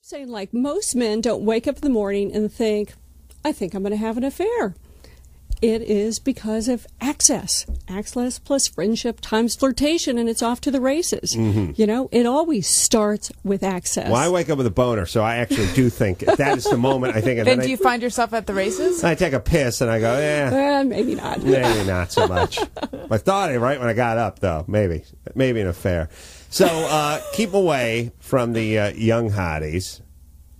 Saying like most men don't wake up in the morning and think, I think I'm going to have an affair. It is because of access. Access plus friendship times flirtation, and it's off to the races. You know, it always starts with access. Well, I wake up with a boner, so I actually do think that is the moment I think. Then do you find yourself at the races? I take a piss and I go, maybe not. Maybe not so much. I thought it right when I got up, though. Maybe an affair. So keep away from the young hotties.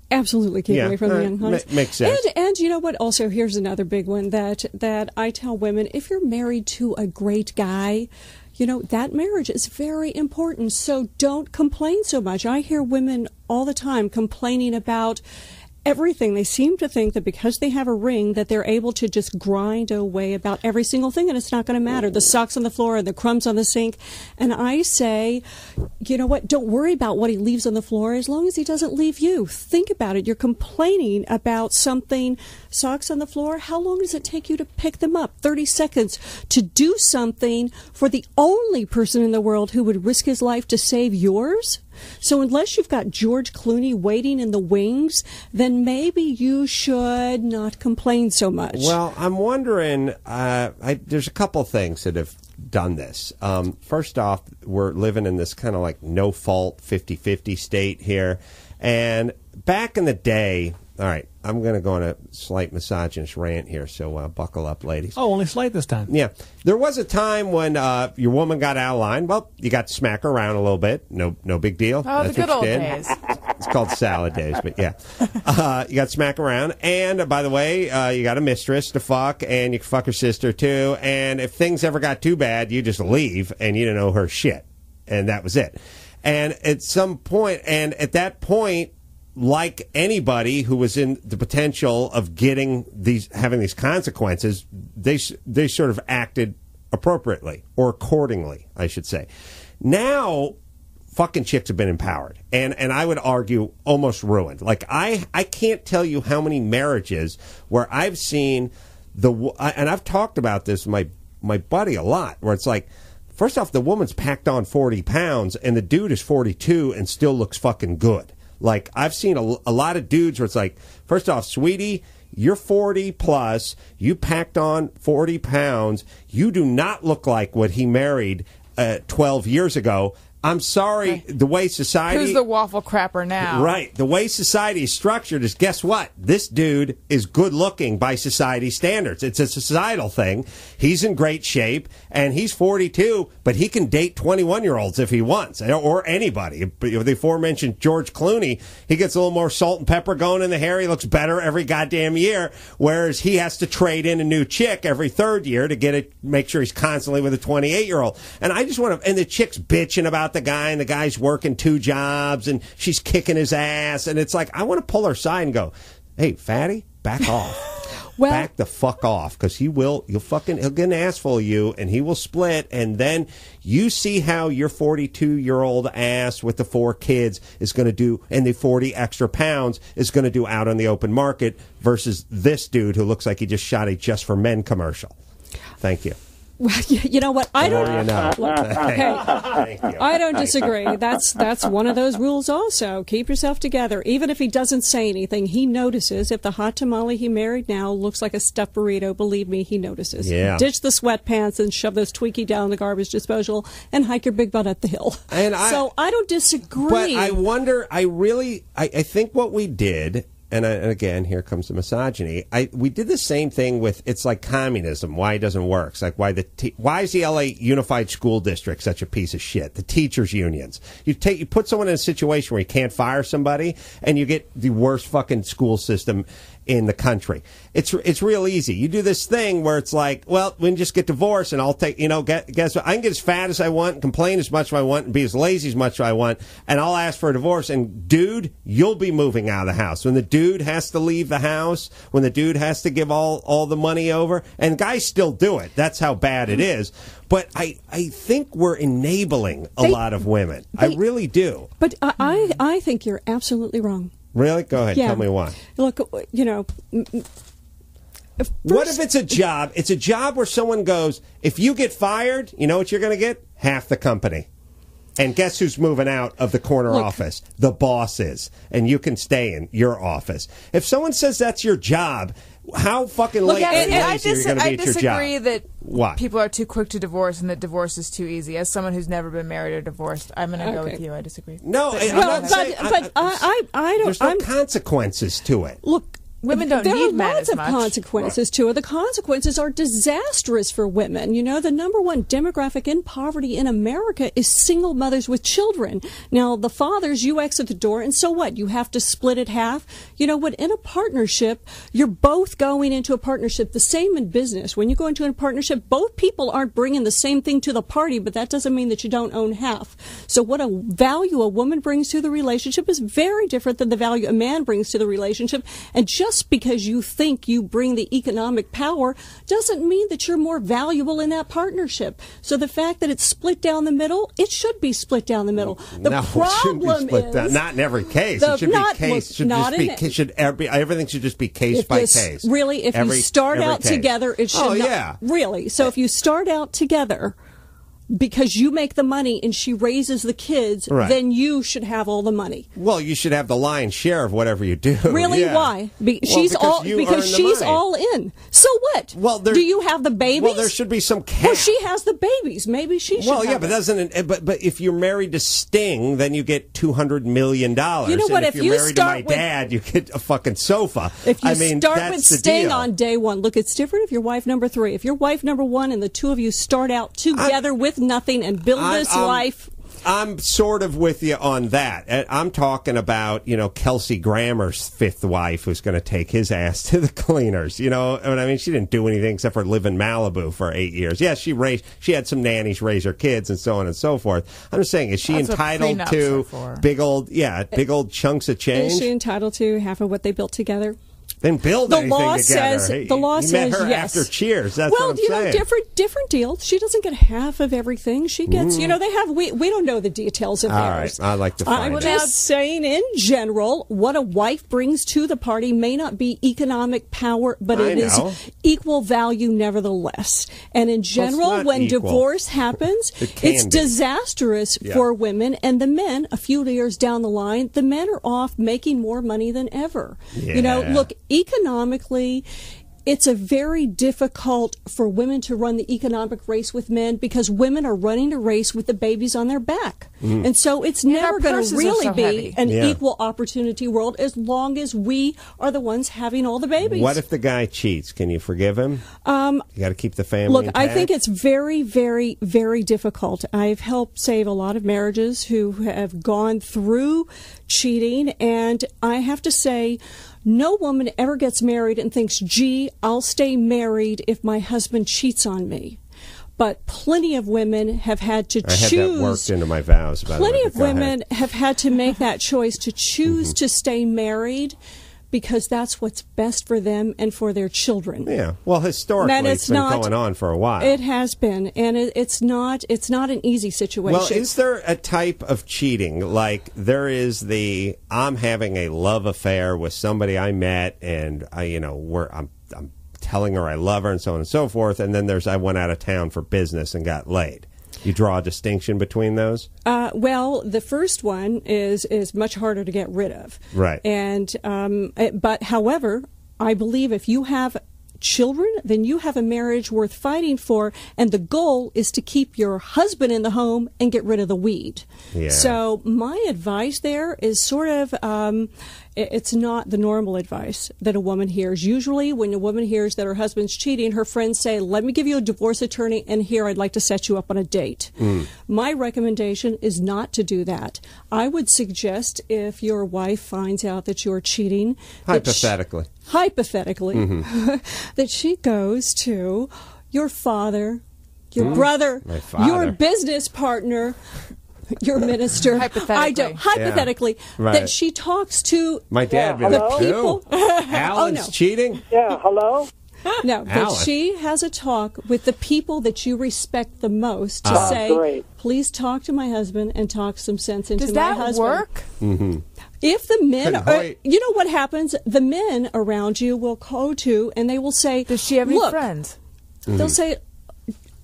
Absolutely keep away from the young hotties. Makes sense. And you know what? Also, here's another big one that I tell women: if you're married to a great guy, you know, that marriage is very important. So don't complain so much. I hear women all the time complaining about everything. They seem to think that because they have a ring that they're able to just grind away about every single thing, and it's not going to matter. The socks on the floor and the crumbs on the sink. And I say, you know what? Don't worry about what he leaves on the floor as long as he doesn't leave you. Think about it. You're complaining about something, socks on the floor. How long does it take you to pick them up? 30 seconds to do something for the only person in the world who would risk his life to save yours? So unless you've got George Clooney waiting in the wings, then maybe you should not complain so much. Well, I'm wondering, there's a couple things that have done this. First off, we're living in this kind of like no-fault 50-50 state here. And back in the day, all right, I'm going to go on a slight misogynist rant here, so buckle up, ladies. Oh, only slight this time. Yeah. There was a time when your woman got out of line. Well, you got to smack her around a little bit. No big deal. Oh, That's the good what old you did. days. It's called salad days, but yeah. You got to smack around. And, by the way, you got a mistress to fuck, and you can fuck her sister, too. And if things ever got too bad, you just leave, and you didn't know her shit. And that was it. And at some point, and at that point, like anybody who was in the potential of having these consequences, they sort of acted appropriately or accordingly, I should say. Now, fucking chicks have been empowered, and I would argue almost ruined. Like I can't tell you how many marriages where I've seen and I've talked about this with my buddy a lot, where it's like, first off, the woman's packed on 40 pounds, and the dude is 42 and still looks fucking good. Like, I've seen a lot of dudes where it's like, first off, sweetie, you're 40 plus, you packed on 40 pounds, you do not look like what he married 12 years ago. I'm sorry, the way society... Who's the waffle crapper now? Right. The way society is structured is, guess what? This dude is good looking by society standards. It's a societal thing. He's in great shape, and he's 42, but he can date 21-year-olds if he wants, or anybody. The aforementioned George Clooney, he gets a little more salt and pepper going in the hair. He looks better every goddamn year, whereas he has to trade in a new chick every third year to make sure he's constantly with a 28-year-old. And I just want to... And the chick's bitching about the guy, and the guy's working 2 jobs, and she's kicking his ass, and it's like, I want to pull her aside and go, hey, fatty, back off. Well, back the fuck off, because he'll get an ass full of you, and he will split, and then you see how your 42-year-old ass with the 4 kids is going to do, and the 40 extra pounds is going to do out on the open market versus this dude who looks like he just shot a Just for Men commercial. Thank you. Well, you know what? I don't. You know. Hey, I don't disagree. That's one of those rules. Also, keep yourself together. Even if he doesn't say anything, he notices. If the hot tamale he married now looks like a stuffed burrito, believe me, he notices. Yeah. Ditch the sweatpants and shove those Twinkie down the garbage disposal and hike your big butt up the hill. So I don't disagree. But I wonder. I think what we did. And again, here comes the misogyny. We did the same thing with, it's like communism. Why it doesn't work? It's like why is the LA Unified School District such a piece of shit? The teachers' unions. You put someone in a situation where you can't fire somebody, and you get the worst fucking school system in the country. It's real easy. You do this thing where it's like, well, we can just get divorced, and I'll take, guess what? I can get as fat as I want, and complain as much as I want, and be as lazy as much as I want, and I'll ask for a divorce, and dude, you'll be moving out of the house. When the dude has to leave the house, when the dude has to give all the money over, and guys still do it. That's how bad it is. But I think we're enabling a lot of women. I really do. But I think you're absolutely wrong. Really? Go ahead. Tell me why. Look, what if it's a job? It's a job where someone goes, if you get fired, you know what you're going to get? Half the company. And guess who's moving out of the corner office? The boss is. And you can stay in your office. If someone says that's your job, how fucking late and lazy are you going to be at your job? I disagree that people are too quick to divorce and that divorce is too easy. As someone who's never been married or divorced, I'm going to go with you. I disagree. No, I don't. There's no consequences to it. Look. Women don't need men as much. There are lots of consequences to it. The consequences are disastrous for women. You know, the number one demographic in poverty in America is single mothers with children. Now, the fathers, you exit the door, and so what? You have to split it half? You know what? In a partnership, you're both going into a partnership. The same in business. When you go into a partnership, both people aren't bringing the same thing to the party, but that doesn't mean that you don't own half. So what a value a woman brings to the relationship is very different than the value a man brings to the relationship. And just because you think you bring the economic power doesn't mean that you're more valuable in that partnership. So the fact that it's split down the middle, it should be split down the middle. The problem is not in every case. It should be case. Everything should just be case by case. Really, if you start out together, it should. Oh yeah, really. So if you start out together, because you make the money and she raises the kids, then you should have all the money. Well, you should have the lion's share of whatever you do. Really? Yeah. Why? Because she's all in. So what? Well, do you have the babies? Well, there should be some cap. Well, she has the babies. Maybe she should. Well, yeah, but but if you're married to Sting, then you get $200 million. You know what? And if you're married to my dad, you get a fucking sofa. If you start with Sting on day one, look, it's different if you're wife number 3. If you're wife number 1 and the two of you start out together with nothing and build this life. I'm sort of with you on that. I'm talking about, Kelsey Grammer's 5th wife who's going to take his ass to the cleaners. You know what I mean? She didn't do anything except for live in Malibu for 8 years. Yeah, she had some nannies raise her kids and so on and so forth. I'm just saying, is she entitled to big old chunks of change? Is she entitled to half of what they built together? Then build anything together. The law says met her yes. After Cheers. That's what I'm saying. Different deal. She doesn't get half of everything. She gets, they have. We don't know the details of theirs. All right, I like to find out. I'm just saying, in general, what a wife brings to the party may not be economic power, but it is equal value nevertheless. And in general, when divorce happens, it's disastrous for women, and the men. A few years down the line, the men are off making more money than ever. Yeah. Look. Economically, it's a very difficult for women to run the economic race with men because women are running a race with the babies on their back. And so it's never going to really be an equal opportunity world as long as we are the ones having all the babies. What if the guy cheats? Can you forgive him? You got to keep the family intact? I think it's very, very, very difficult. I've helped save a lot of marriages who have gone through cheating, and I have to say, no woman ever gets married and thinks, gee, I'll stay married if my husband cheats on me. But plenty of women have had to choose. I had that worked into my vows. Plenty of women have had to make that choice to choose to stay married because that's what's best for them and for their children. Yeah. Well, historically, it's been going on for a while. It has been, and it's not an easy situation. Well, is there a type of cheating like there is I'm having a love affair with somebody I met, and I'm telling her I love her and so on and so forth, and then there's I went out of town for business and got laid. You draw a distinction between those? Well, the first one is much harder to get rid of. Right. And but however, I believe if you have children, then you have a marriage worth fighting for, and the goal is to keep your husband in the home and get rid of the weed. Yeah. So my advice there is sort of it's not the normal advice that a woman hears. Usually when a woman hears that her husband's cheating, her friends say, let me give you a divorce attorney, and here I'd like to set you up on a date. My recommendation is not to do that. I would suggest if your wife finds out that you're cheating, hypothetically, that she goes to your father, your brother, your business partner, your minister. Hypothetically, that she talks to my dad. The people. Alan's cheating. Yeah. Hello. No, that she has a talk with the people that you respect the most to say, please talk to my husband and talk some sense into my husband. Does that work? If the men, you know what happens? The men around you will go to and they will say, does she have any friends? They'll say,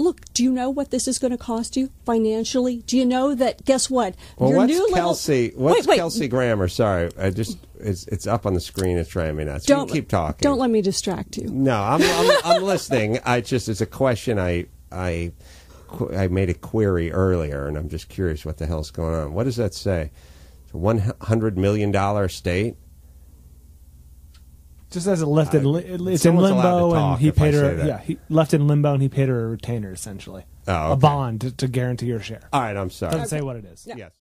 look, do you know what this is going to cost you financially? Do you know that, guess what? Well, your what's new Kelsey? What's Kelsey Grammer? Sorry, it's up on the screen. It's driving me nuts. You can keep talking. Don't let me distract you. No, I'm listening. It's a question I made a query earlier, and I'm just curious what the hell's going on. What does that say? It's a $100 million estate. Just as it left it's in limbo, and he paid her. Yeah, he left in limbo, and he paid her a retainer, essentially. Oh, okay. A bond to guarantee your share. All right, I'm sorry. Doesn't say what it is. Yeah. Yes.